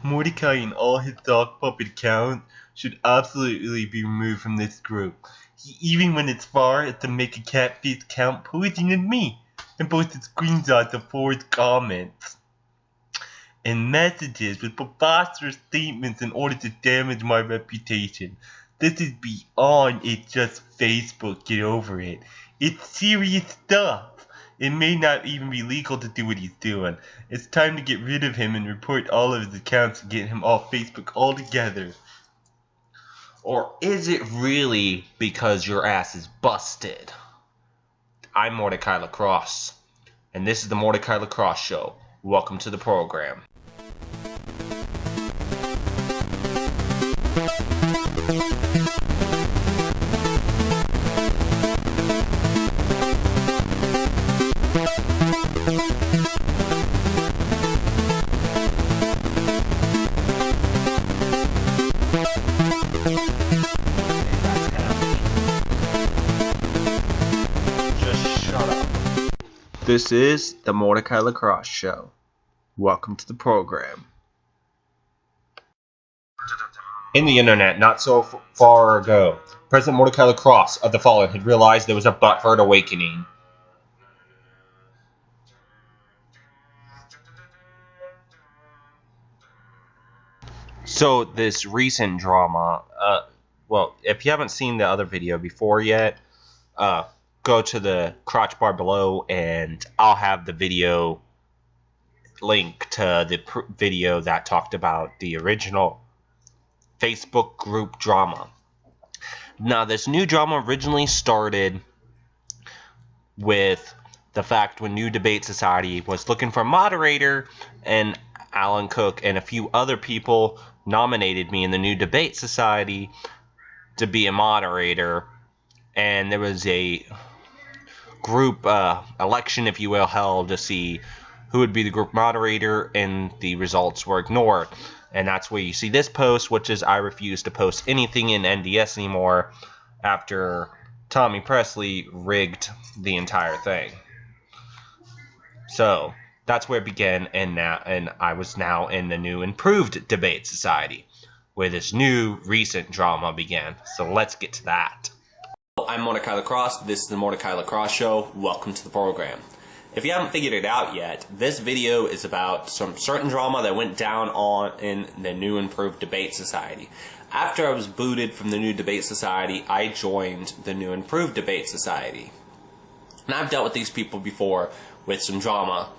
Mortika and all his dog puppet accounts should absolutely be removed from this group. He even went as far as to make a catfish account poisoning me and posted screenshots of forged comments and messages with preposterous statements in order to damage my reputation. This is beyond it's just Facebook, get over it. It's serious stuff. It may not even be legal to do what he's doing. It's time to get rid of him and report all of his accounts and get him off Facebook altogether. Or is it really because your ass is busted? I'm Mortika Lacrosse, and this is the Mortika Lacrosse Show. Welcome to the program. This is the Mortika Lacrosse Show. Welcome to the program. In the internet, not so far ago, President Mortika Lacrosse of the Fallen had realized there was a Butthurt awakening. So this recent drama, well, if you haven't seen the other video before yet, go to the crotch bar below and I'll have the video link to the video that talked about the original Facebook group drama. Now, this new drama originally started with the fact when New Debate Society was looking for a moderator, and Alan Cook and a few other people nominated me in the New Debate Society to be a moderator, and there was a group election, if you will, held to see who would be the group moderator, and the results were ignored. And that's where you see this post, which is I refuse to post anything in NDS anymore after Tommy Presley rigged the entire thing. So that's where it began, and I was now in the new improved debate society, where this new recent drama began. So let's get to that. I'm Mortika Lacrosse. This is the Mortika Lacrosse Show. Welcome to the program. If you haven't figured it out yet, this video is about some certain drama that went down in the new improved debate society. After I was booted from the new debate society, I joined the new improved debate society. And I've dealt with these people before with some drama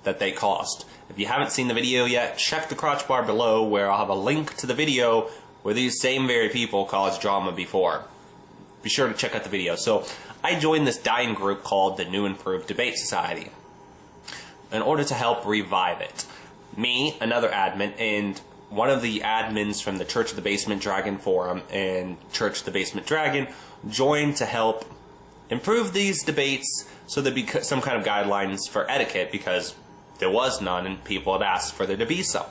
that they caused. If you haven't seen the video yet, check the crotch bar below where I'll have a link to the video where these same very people caused drama before. Be sure to check out the video. So I joined this dying group called the New Improved Debate Society in order to help revive it. Me, another admin, and one of the admins from the Church of the Basement Dragon forum and Church of the Basement Dragon joined to help improve these debates so there'd be some kind of guidelines for etiquette, because there was none and people had asked for there to be some.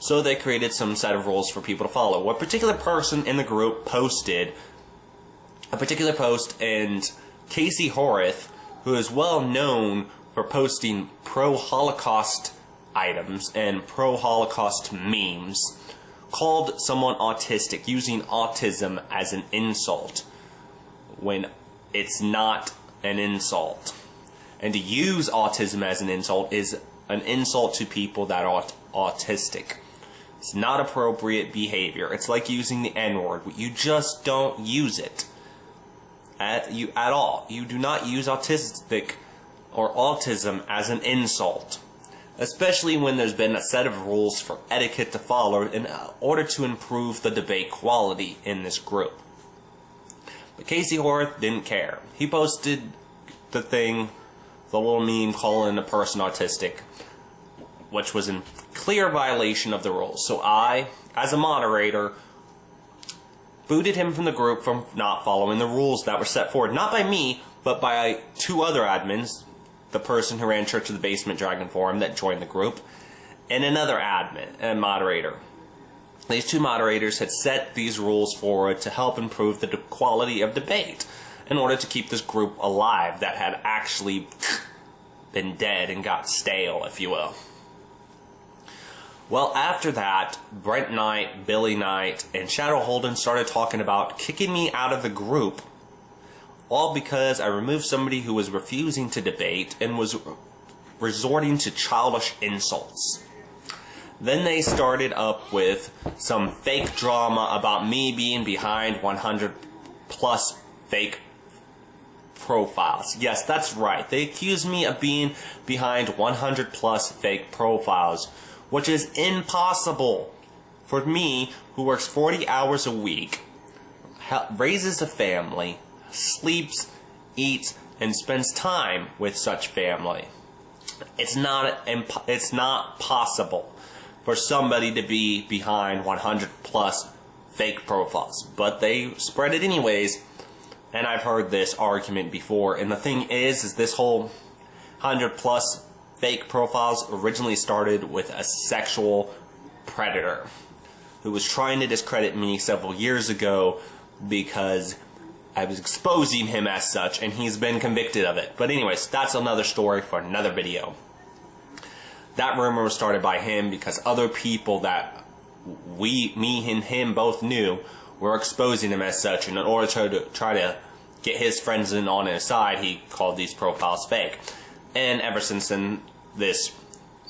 So they created some set of rules for people to follow. One particular person in the group posted a particular post, and Casey Horace, who is well known for posting pro-Holocaust items and pro-Holocaust memes, called someone autistic, using autism as an insult when it's not an insult. And to use autism as an insult is an insult to people that are autistic. It's not appropriate behavior. It's like using the N-word. You just don't use it at all. You do not use autistic or autism as an insult, especially when there's been a set of rules for etiquette to follow in order to improve the debate quality in this group. But Casey Horace didn't care. He posted the little meme calling a person autistic, which was in clear violation of the rules. So I, as a moderator, booted him from the group for not following the rules that were set forward, not by me, but by two other admins, the person who ran Church of the Basement Dragon forum that joined the group, and another admin and moderator. These two moderators had set these rules forward to help improve the quality of debate in order to keep this group alive that had actually been dead and got stale, if you will. Well, after that, Brent Knight, Billy Knight, and Shadow Holden started talking about kicking me out of the group, all because I removed somebody who was refusing to debate and was resorting to childish insults. Then they started up with some fake drama about me being behind 100 plus fake profiles. Yes, that's right. They accused me of being behind 100 plus fake profiles, which is impossible for me, who works 40 hours a week, raises a family, sleeps, eats, and spends time with such family. It's not possible for somebody to be behind 100 plus fake profiles, but they spread it anyways. And I've heard this argument before, and the thing is this whole 100 plus fake profiles originally started with a sexual predator who was trying to discredit me several years ago because I was exposing him as such, and he's been convicted of it. But anyways, that's another story for another video. That rumor was started by him because other people that me and him both knew were exposing him as such, and in order to try to get his friends in on his side, he called these profiles fake. And ever since then, this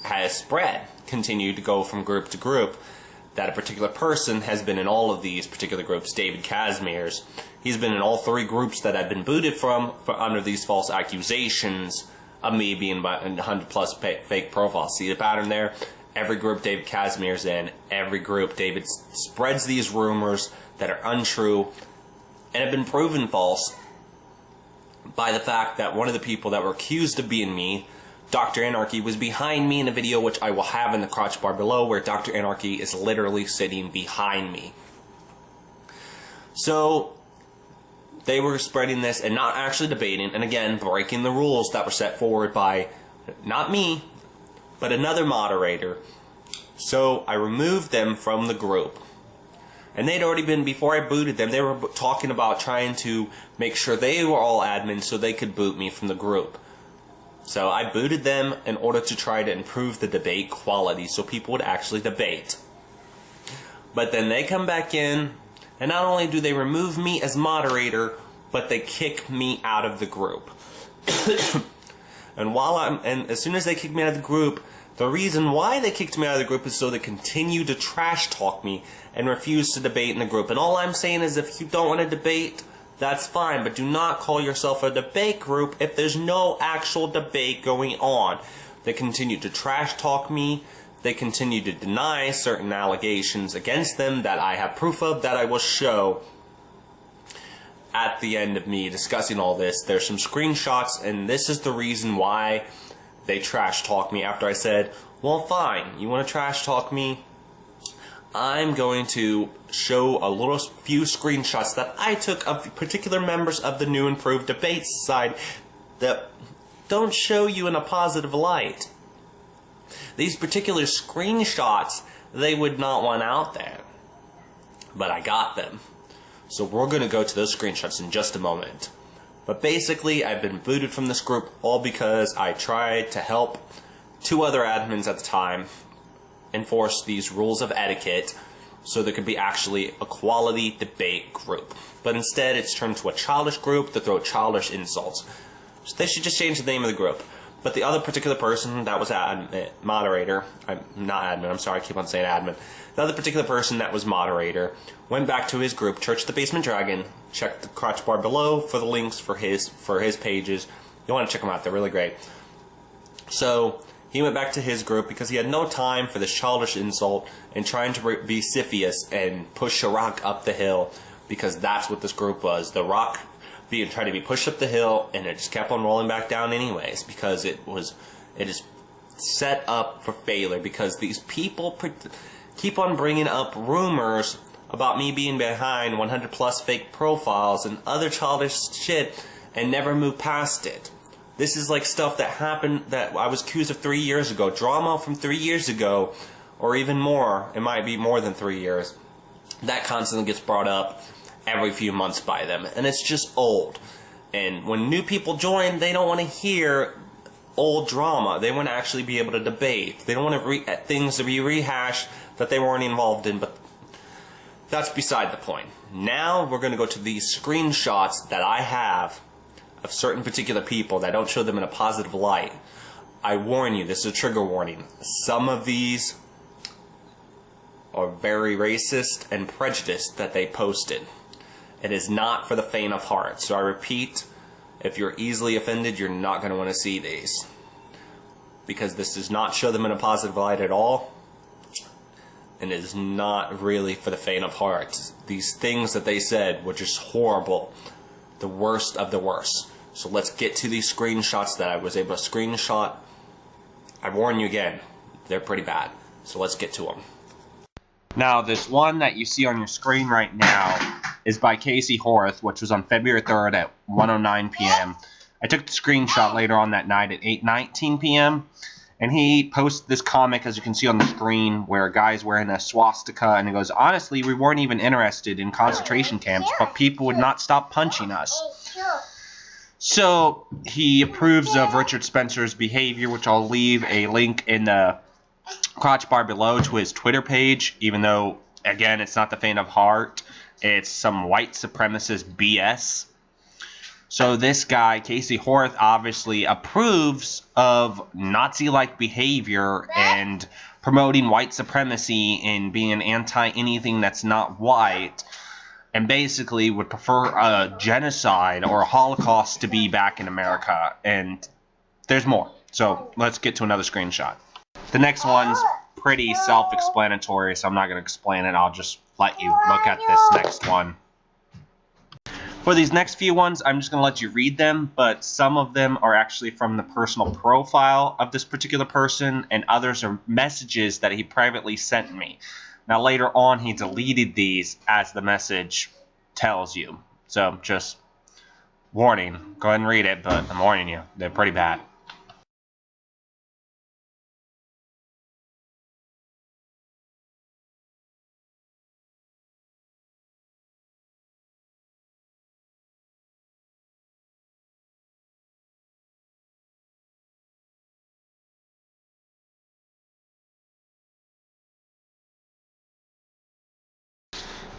has spread, continued to go from group to group, that a particular person has been in all of these particular groups. David Casimir's, he's been in all 3 groups that I've been booted from for under these false accusations of me being by 100 plus fake profiles. See the pattern there? Every group David Casimir's in, every group David spreads these rumors that are untrue and have been proven false by the fact that one of the people that were accused of being me, Dr. Anarchy, was behind me in a video which I will have in the crotch bar below, where Dr. Anarchy is literally sitting behind me. So they were spreading this and not actually debating, and again breaking the rules that were set forward by not me but another moderator. So I removed them from the group. And they'd already been, before I booted them, they were talking about trying to make sure they were all admins so they could boot me from the group. So I booted them in order to try to improve the debate quality so people would actually debate. But then they come back in, and not only do they remove me as moderator, but they kick me out of the group. And as soon as they kick me out of the group, the reason why they kicked me out of the group is so they continue to trash talk me and refuse to debate in the group. And all I'm saying is, if you don't want to debate, that's fine, but do not call yourself a debate group if there's no actual debate going on. They continue to trash talk me. They continue to deny certain allegations against them that I have proof of, that I will show at the end of me discussing all this. There's some screenshots, and this is the reason why they trash talk me. After I said, well, fine, you want to trash talk me? I'm going to show a few screenshots that I took of particular members of the new improved debate society that don't show you in a positive light. These particular screenshots, they would not want out there, but I got them. So we're going to go to those screenshots in just a moment. But basically, I've been booted from this group all because I tried to help 2 other admins at the time enforce these rules of etiquette so there could be actually a quality debate group. But instead, it's turned to a childish group to throw childish insults. So they should just change the name of the group. But the other particular person that was moderator, I keep on saying admin. The other particular person that was moderator went back to his group, Church of the Basement Dragon. Check the crotch bar below for the links for his pages. You want to check them out, they're really great. So he went back to his group because he had no time for this childish insult and trying to be Sisyphus and push a rock up the hill, because that's what this group was. The rock trying to be pushed up the hill, and it just kept on rolling back down anyways, because it is set up for failure, because these people keep on bringing up rumors about me being behind 100 plus fake profiles and other childish shit and never move past it. This is like stuff that happened that I was accused of 3 years ago. Drama from 3 years ago, or even more. It might be more than 3 years. That constantly gets brought up every few months by them. And it's just old. And when new people join, they don't want to hear old drama. They want to actually be able to debate. They don't want things to be rehashed that they weren't involved in, but that's beside the point. Now we're going to go to these screenshots that I have of certain particular people that don't show them in a positive light. I warn you, this is a trigger warning. Some of these are very racist and prejudiced that they posted. It is not for the faint of heart. So I repeat, if you're easily offended, you're not going to want to see these. Because this does not show them in a positive light at all. And it is not really for the faint of heart. These things that they said were just horrible. The worst of the worst. So let's get to these screenshots that I was able to screenshot. I warn you again, they're pretty bad. So let's get to them. Now, this one that you see on your screen right now is by Casey Horth, which was on February 3rd at 1:09 p.m. I took the screenshot later on that night at 8:19 p.m. And he posted this comic, as you can see on the screen, where a guy's wearing a swastika, and he goes, "Honestly, we weren't even interested in concentration camps, but people would not stop punching us." So he approves of Richard Spencer's behavior, which I'll leave a link in the crotch bar below to his Twitter page, even though, again, it's not the faint of heart. It's some white supremacist BS. So this guy, Casey Horth, obviously approves of Nazi-like behavior and promoting white supremacy and being anti-anything that's not white, and basically would prefer a genocide or a Holocaust to be back in America. And there's more. So let's get to another screenshot. The next one's pretty self-explanatory, so I'm not going to explain it. I'll just let you look at this next one. For these next few ones, I'm just going to let you read them, but some of them are actually from the personal profile of this particular person, and others are messages that he privately sent me. Now, later on, he deleted these as the message tells you. So, just warning. Go ahead and read it, but I'm warning you. They're pretty bad.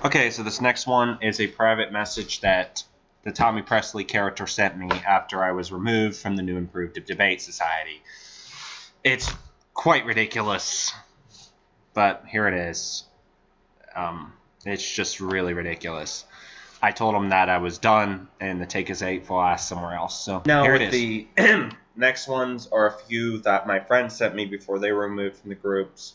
Okay, so this next one is a private message that the Tommy Presley character sent me after I was removed from the new improved debate society. It's quite ridiculous, but here it is. It's just really ridiculous. I told him that I was done, and the take is 8 for ass somewhere else. So now here it is. The next ones are a few that my friends sent me before they were removed from the groups,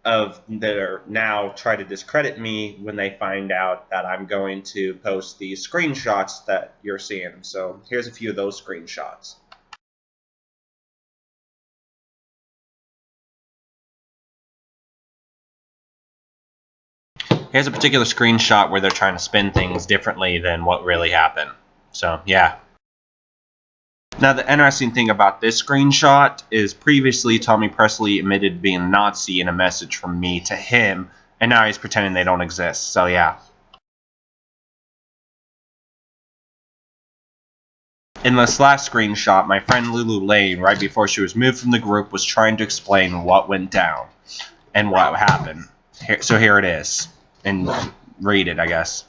that are now try to discredit me when they find out that I'm going to post these screenshots that you're seeing. So here's a few of those screenshots. Here's a particular screenshot where they're trying to spin things differently than what really happened. So, yeah. Now, the interesting thing about this screenshot is previously Tommy Presley admitted being a Nazi in a message from me to him, and now he's pretending they don't exist. So, yeah. In this last screenshot, my friend Lulu Lane, right before she was moved from the group, was trying to explain what went down and what happened. So here it is. And read it, I guess.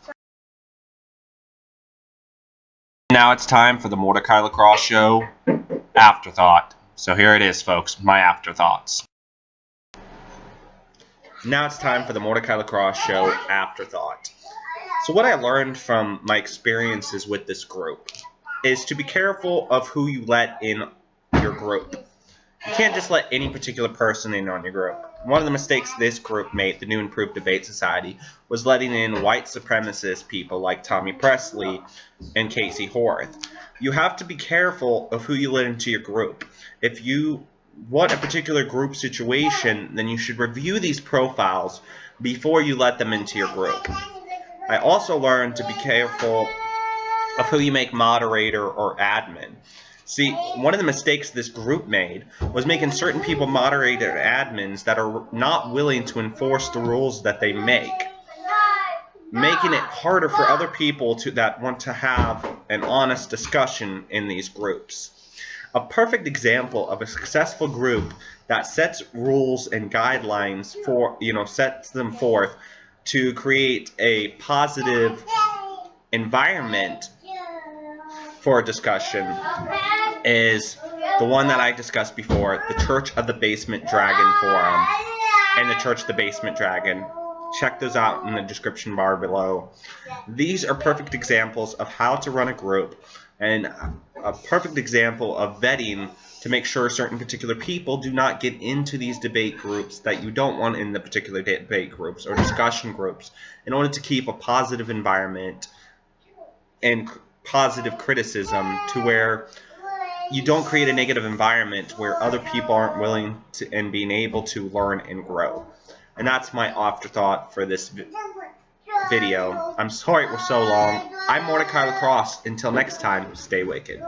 Now it's time for the Mortika Lacrosse show afterthought. So here it is, folks, my afterthoughts. Now it's time for the Mortika Lacrosse show afterthought. So what I learned from my experiences with this group is to be careful of who you let in your group. You can't just let any particular person in on your group. One of the mistakes this group made, the New Improved Debate Society, was letting in white supremacist people like Tommy Presley and Casey Horth. You have to be careful of who you let into your group. If you want a particular group situation, then you should review these profiles before you let them into your group. I also learned to be careful of who you make moderator or admin. See, one of the mistakes this group made was making certain people moderator admins that are not willing to enforce the rules that they make, making it harder for other people that want to have an honest discussion in these groups. A perfect example of a successful group that sets rules and guidelines for, sets them forth to create a positive environment for discussion is the one that I discussed before, the Church of the Basement Dragon Forum and the Church of the Basement Dragon. Check those out in the description bar below. These are perfect examples of how to run a group and a perfect example of vetting to make sure certain particular people do not get into these debate groups that you don't want in the particular debate groups or discussion groups in order to keep a positive environment and positive criticism to where you don't create a negative environment where other people aren't willing to and being able to learn and grow. And that's my afterthought for this video. I'm sorry it was so long. I'm Mortika Lacrosse. Until next time, stay wicked.